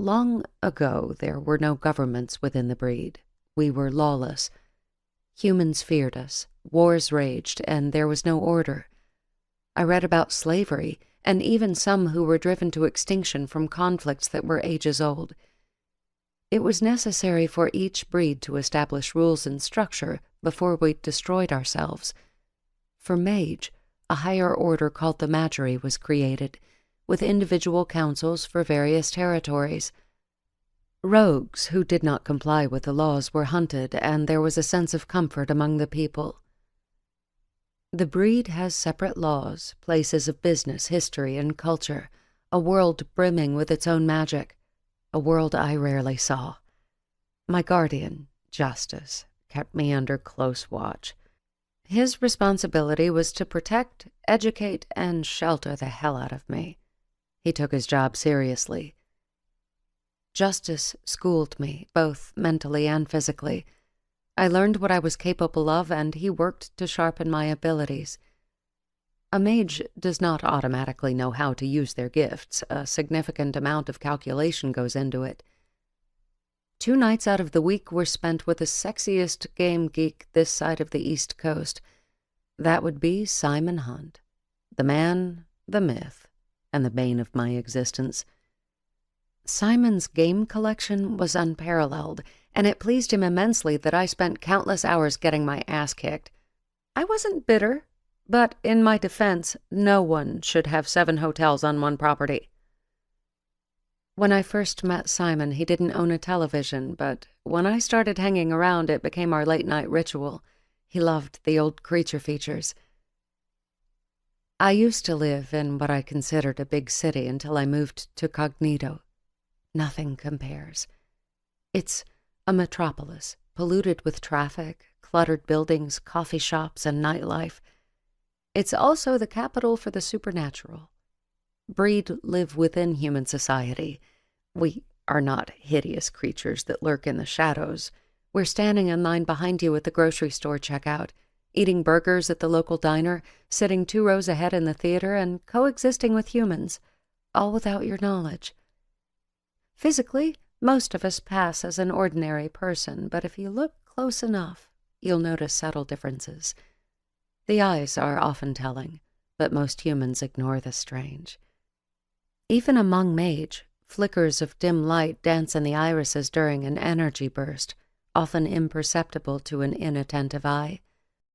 Long ago, there were no governments within the breed. We were lawless. Humans feared us, wars raged, and there was no order. I read about slavery, and even some who were driven to extinction from conflicts that were ages old. It was necessary for each breed to establish rules and structure before we destroyed ourselves. For Mage, a higher order called the Magery was created, with individual councils for various territories. Rogues who did not comply with the laws were hunted, and there was a sense of comfort among the people. The breed has separate laws, places of business, history, and culture, a world brimming with its own magic, a world I rarely saw. My guardian, Justice, kept me under close watch. His responsibility was to protect, educate, and shelter the hell out of me. He took his job seriously. Justice schooled me, both mentally and physically. I learned what I was capable of, and he worked to sharpen my abilities. A mage does not automatically know how to use their gifts. A significant amount of calculation goes into it. 2 nights out of the week were spent with the sexiest game geek this side of the East Coast. That would be Simon Hunt, the man, the myth, and the bane of my existence. Simon's game collection was unparalleled, and it pleased him immensely that I spent countless hours getting my ass kicked. I wasn't bitter, but in my defense, no one should have 7 hotels on one property. When I first met Simon, he didn't own a television, but when I started hanging around, it became our late-night ritual. He loved the old creature features. I used to live in what I considered a big city until I moved to Cognito. Nothing compares. It's a metropolis, polluted with traffic, cluttered buildings, coffee shops, and nightlife. It's also the capital for the supernatural. Breed live within human society. We are not hideous creatures that lurk in the shadows. We're standing in line behind you at the grocery store checkout, eating burgers at the local diner, sitting 2 rows ahead in the theater, and coexisting with humans, all without your knowledge. Physically, most of us pass as an ordinary person, but if you look close enough, you'll notice subtle differences. The eyes are often telling, but most humans ignore the strange. Even among Mage, flickers of dim light dance in the irises during an energy burst, often imperceptible to an inattentive eye.